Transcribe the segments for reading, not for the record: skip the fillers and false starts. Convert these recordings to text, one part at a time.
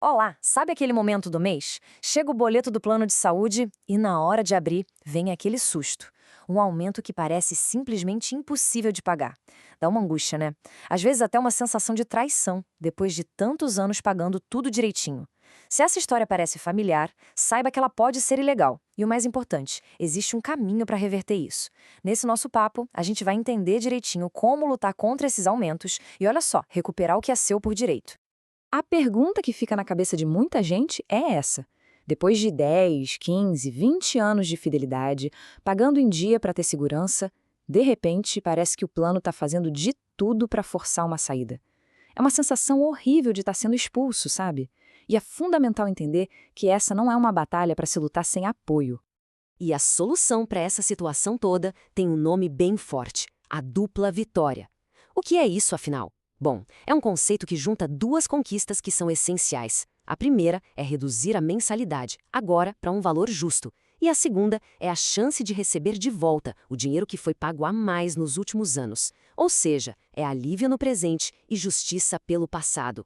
Olá, sabe aquele momento do mês? Chega o boleto do plano de saúde e, na hora de abrir, vem aquele susto. Um aumento que parece simplesmente impossível de pagar. Dá uma angústia, né? Às vezes até uma sensação de traição, depois de tantos anos pagando tudo direitinho. Se essa história parece familiar, saiba que ela pode ser ilegal. E o mais importante, existe um caminho para reverter isso. Nesse nosso papo, a gente vai entender direitinho como lutar contra esses aumentos e, olha só, recuperar o que é seu por direito. A pergunta que fica na cabeça de muita gente é essa. Depois de 10, 15, 20 anos de fidelidade, pagando em dia para ter segurança, de repente parece que o plano está fazendo de tudo para forçar uma saída. É uma sensação horrível de estar sendo expulso, sabe? E é fundamental entender que essa não é uma batalha para se lutar sem apoio. E a solução para essa situação toda tem um nome bem forte: a dupla vitória. O que é isso, afinal? Bom, é um conceito que junta duas conquistas que são essenciais. A primeira é reduzir a mensalidade, agora para um valor justo. E a segunda é a chance de receber de volta o dinheiro que foi pago a mais nos últimos anos. Ou seja, é alívio no presente e justiça pelo passado.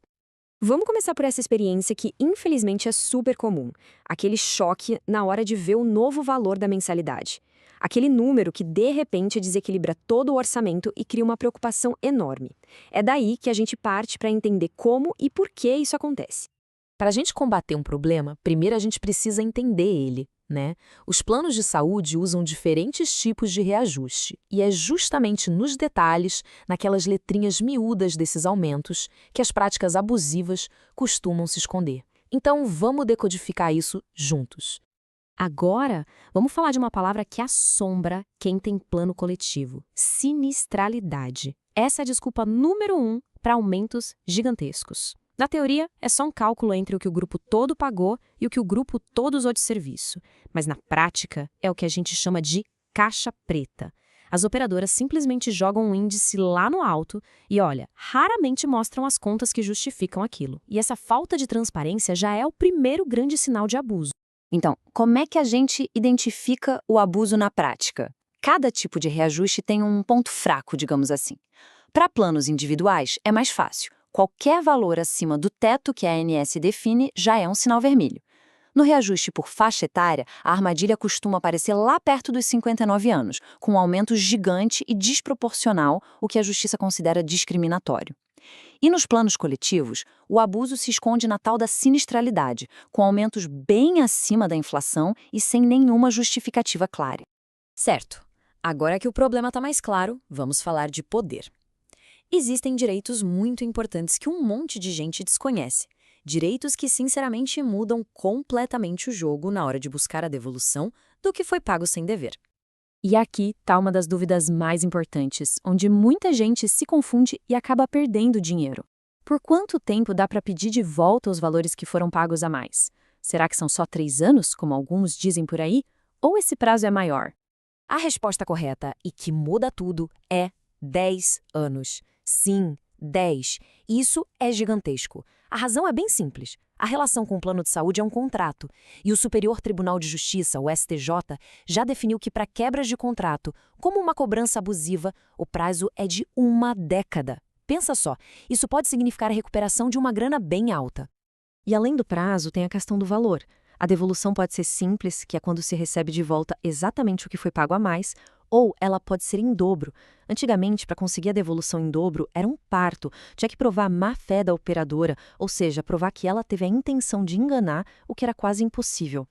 Vamos começar por essa experiência que, infelizmente, é super comum. Aquele choque na hora de ver o novo valor da mensalidade. Aquele número que, de repente, desequilibra todo o orçamento e cria uma preocupação enorme. É daí que a gente parte para entender como e por que isso acontece. Para a gente combater um problema, primeiro a gente precisa entender ele, né? Os planos de saúde usam diferentes tipos de reajuste, e é justamente nos detalhes, naquelas letrinhas miúdas desses aumentos, que as práticas abusivas costumam se esconder. Então, vamos decodificar isso juntos. Agora, vamos falar de uma palavra que assombra quem tem plano coletivo: sinistralidade. Essa é a desculpa número 1 para aumentos gigantescos. Na teoria, é só um cálculo entre o que o grupo todo pagou e o que o grupo todo usou de serviço. Mas na prática, é o que a gente chama de caixa preta. As operadoras simplesmente jogam um índice lá no alto e, olha, raramente mostram as contas que justificam aquilo. E essa falta de transparência já é o primeiro grande sinal de abuso. Então, como é que a gente identifica o abuso na prática? Cada tipo de reajuste tem um ponto fraco, digamos assim. Para planos individuais, é mais fácil. Qualquer valor acima do teto que a ANS define já é um sinal vermelho. No reajuste por faixa etária, a armadilha costuma aparecer lá perto dos 59 anos, com um aumento gigante e desproporcional, o que a Justiça considera discriminatório. E nos planos coletivos, o abuso se esconde na tal da sinistralidade, com aumentos bem acima da inflação e sem nenhuma justificativa clara. Certo. Agora que o problema está mais claro, vamos falar de poder. Existem direitos muito importantes que um monte de gente desconhece. Direitos que, sinceramente, mudam completamente o jogo na hora de buscar a devolução do que foi pago sem dever. E aqui está uma das dúvidas mais importantes, onde muita gente se confunde e acaba perdendo dinheiro. Por quanto tempo dá para pedir de volta os valores que foram pagos a mais? Será que são só 3 anos, como alguns dizem por aí? Ou esse prazo é maior? A resposta correta e que muda tudo é 10 anos. Sim, 10. Isso é gigantesco. A razão é bem simples. A relação com o plano de saúde é um contrato, e o Superior Tribunal de Justiça, o STJ, já definiu que para quebras de contrato, como uma cobrança abusiva, o prazo é de 1 década. Pensa só, isso pode significar a recuperação de uma grana bem alta. E além do prazo, tem a questão do valor. A devolução pode ser simples, que é quando se recebe de volta exatamente o que foi pago a mais, ou ela pode ser em dobro. Antigamente, para conseguir a devolução em dobro, era um parto. Tinha que provar a má-fé da operadora, ou seja, provar que ela teve a intenção de enganar, o que era quase impossível.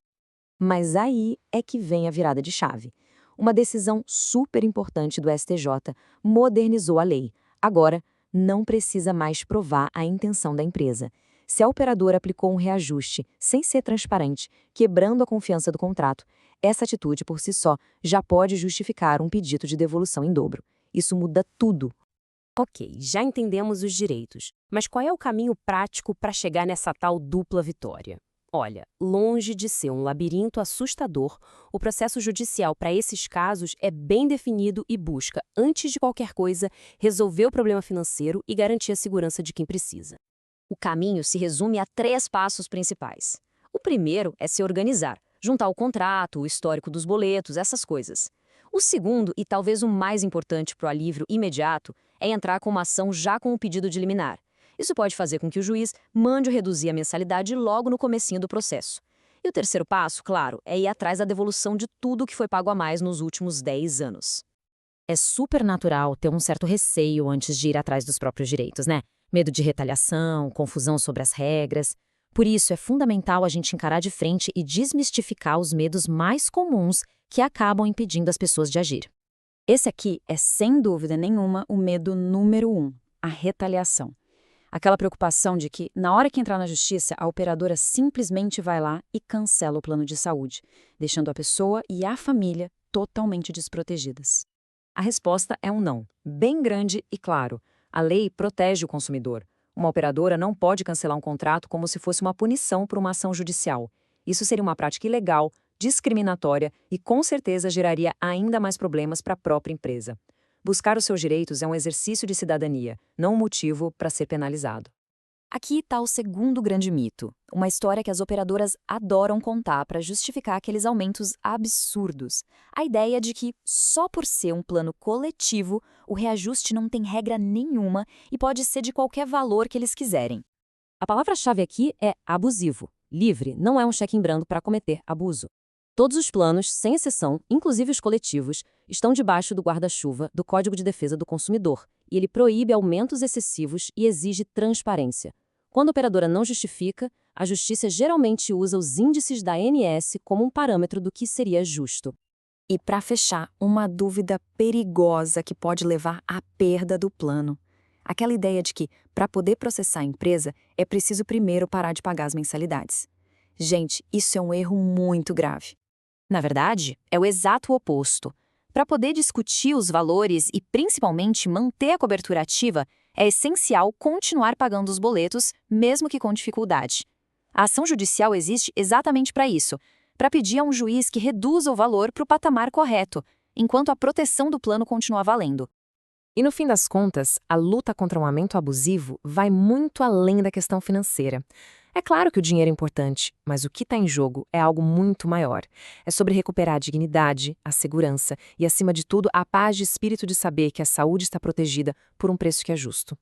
Mas aí é que vem a virada de chave. Uma decisão super importante do STJ modernizou a lei. Agora, não precisa mais provar a intenção da empresa. Se a operadora aplicou um reajuste sem ser transparente, quebrando a confiança do contrato, essa atitude por si só já pode justificar um pedido de devolução em dobro. Isso muda tudo. Ok, já entendemos os direitos, mas qual é o caminho prático para chegar nessa tal dupla vitória? Olha, longe de ser um labirinto assustador, o processo judicial para esses casos é bem definido e busca, antes de qualquer coisa, resolver o problema financeiro e garantir a segurança de quem precisa. O caminho se resume a 3 passos principais. O primeiro é se organizar, juntar o contrato, o histórico dos boletos, essas coisas. O segundo, e talvez o mais importante para o alívio imediato, é entrar com uma ação já com o pedido de liminar. Isso pode fazer com que o juiz mande reduzir a mensalidade logo no comecinho do processo. E o terceiro passo, claro, é ir atrás da devolução de tudo que foi pago a mais nos últimos 10 anos. É super natural ter um certo receio antes de ir atrás dos próprios direitos, né? Medo de retaliação, confusão sobre as regras. Por isso, é fundamental a gente encarar de frente e desmistificar os medos mais comuns que acabam impedindo as pessoas de agir. Esse aqui é, sem dúvida nenhuma, o medo número 1, a retaliação. Aquela preocupação de que, na hora que entrar na justiça, a operadora simplesmente vai lá e cancela o plano de saúde, deixando a pessoa e a família totalmente desprotegidas. A resposta é um não, bem grande e claro. A lei protege o consumidor. Uma operadora não pode cancelar um contrato como se fosse uma punição por uma ação judicial. Isso seria uma prática ilegal, discriminatória e com certeza geraria ainda mais problemas para a própria empresa. Buscar os seus direitos é um exercício de cidadania, não um motivo para ser penalizado. Aqui está o segundo grande mito, uma história que as operadoras adoram contar para justificar aqueles aumentos absurdos. A ideia de que, só por ser um plano coletivo, o reajuste não tem regra nenhuma e pode ser de qualquer valor que eles quiserem. A palavra-chave aqui é abusivo. Livre não é um cheque em branco para cometer abuso. Todos os planos, sem exceção, inclusive os coletivos, estão debaixo do guarda-chuva do Código de Defesa do Consumidor, e ele proíbe aumentos excessivos e exige transparência. Quando a operadora não justifica, a justiça geralmente usa os índices da ANS como um parâmetro do que seria justo. E para fechar, uma dúvida perigosa que pode levar à perda do plano. Aquela ideia de que, para poder processar a empresa, é preciso primeiro parar de pagar as mensalidades. Gente, isso é um erro muito grave. Na verdade, é o exato oposto. Para poder discutir os valores e, principalmente, manter a cobertura ativa, é essencial continuar pagando os boletos, mesmo que com dificuldade. A ação judicial existe exatamente para isso, para pedir a um juiz que reduza o valor para o patamar correto, enquanto a proteção do plano continua valendo. E no fim das contas, a luta contra um aumento abusivo vai muito além da questão financeira. É claro que o dinheiro é importante, mas o que está em jogo é algo muito maior. É sobre recuperar a dignidade, a segurança e, acima de tudo, a paz de espírito de saber que a saúde está protegida por um preço que é justo.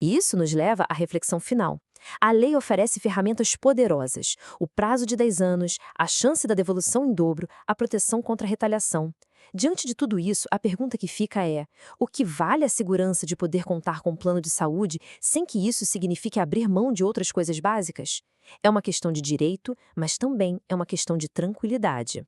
E isso nos leva à reflexão final. A lei oferece ferramentas poderosas: o prazo de 10 anos, a chance da devolução em dobro, a proteção contra a retaliação. Diante de tudo isso, a pergunta que fica é: o que vale a segurança de poder contar com um plano de saúde sem que isso signifique abrir mão de outras coisas básicas? É uma questão de direito, mas também é uma questão de tranquilidade.